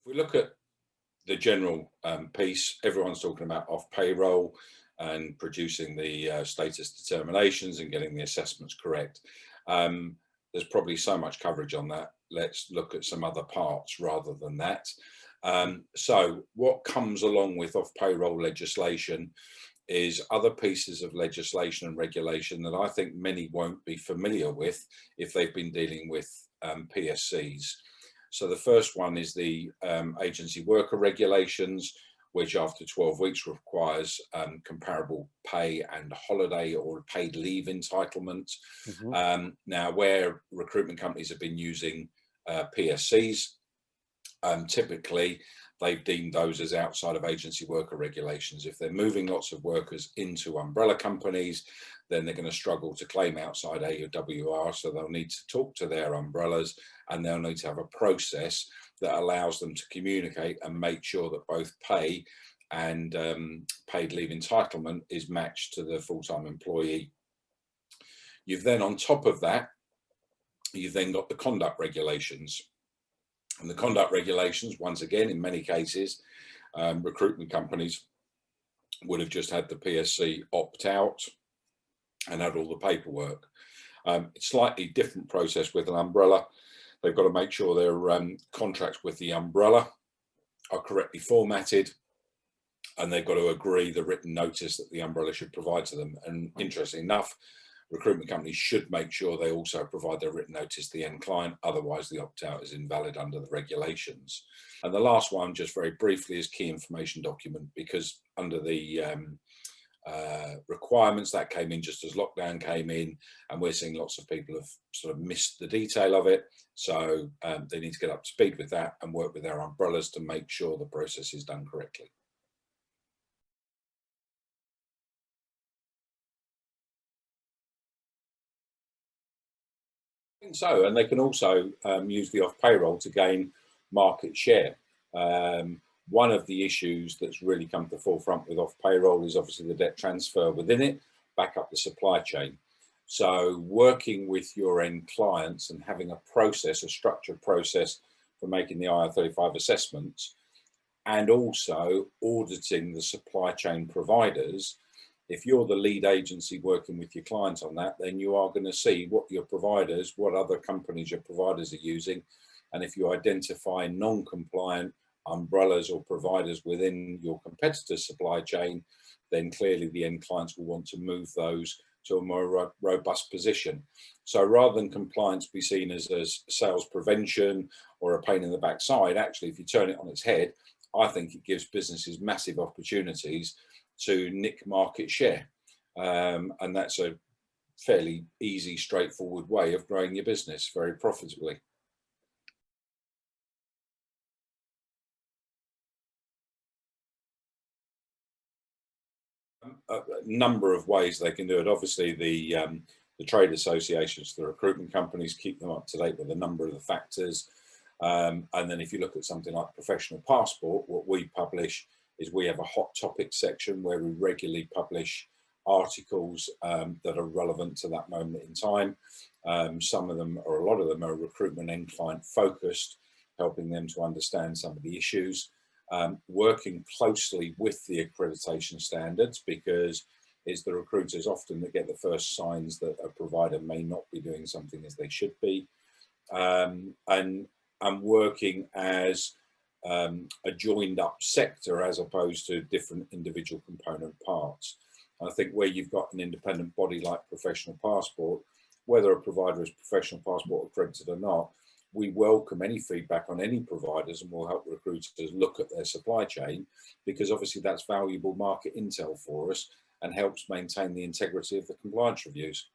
If we look at the general piece, everyone's talking about off payroll and producing the status determinations and getting the assessments correct. There's probably so much coverage on that. Let's look at some other parts rather than that. So what comes along with off payroll legislation is other pieces of legislation and regulation that I think many won't be familiar with if they've been dealing with PSCs. So the first one is the agency worker regulations, which after 12 weeks requires comparable pay and holiday or paid leave entitlement. Now, where recruitment companies have been using PSCs, typically they've deemed those as outside of agency worker regulations. If they're moving lots of workers into umbrella companies, then they're going to struggle to claim outside AWR. So they'll need to talk to their umbrellas and they'll need to have a process that allows them to communicate and make sure that both pay and paid leave entitlement is matched to the full-time employee. You've then, on top of that, you've then got the conduct regulations. And the conduct regulations, once again, in many cases, recruitment companies would have just had the PSC opt out and had all the paperwork. It's slightly different process with an umbrella. They've got to make sure their contracts with the umbrella are correctly formatted, and they've got to agree the written notice that the umbrella should provide to them. And interestingly enough, recruitment companies should make sure they also provide their written notice to the end client, otherwise the opt-out is invalid under the regulations. And the last one, just very briefly, is key information document, because under the requirements that came in just as lockdown came in, and we're seeing lots of people have sort of missed the detail of it. So they need to get up to speed with that and work with their umbrellas to make sure the process is done correctly. So, and they can also use the off payroll to gain market share. One of the issues that's really come to the forefront with off payroll is obviously the debt transfer within it, back up the supply chain. So working with your end clients and having a process, a structured process for making the IR35 assessments, and also auditing the supply chain providers. If you're the lead agency working with your clients on that, then you are going to see what your providers, what other companies your providers are using. And if you identify non-compliant umbrellas or providers within your competitor's supply chain, then clearly the end clients will want to move those to a more robust position. So rather than compliance be seen as sales prevention or a pain in the backside, actually, if you turn it on its head, I think it gives businesses massive opportunities to nick market share. And that's a fairly easy, straightforward way of growing your business very profitably. A number of ways they can do it. Obviously, the trade associations, the recruitment companies, keep them up to date with a number of the factors. And then if you look at something like Professional Passport, what we publish is we have a hot topic section where we regularly publish articles that are relevant to that moment in time. Some of them, or a lot of them, are recruitment and client focused, helping them to understand some of the issues. Working closely with the accreditation standards, because it's the recruiters often that get the first signs that a provider may not be doing something as they should be. And working as a joined up sector as opposed to different individual component parts. I think where you've got an independent body like Professional Passport, whether a provider is Professional Passport accredited or not, we welcome any feedback on any providers, and we'll help recruiters look at their supply chain, because obviously that's valuable market intel for us and helps maintain the integrity of the compliance reviews.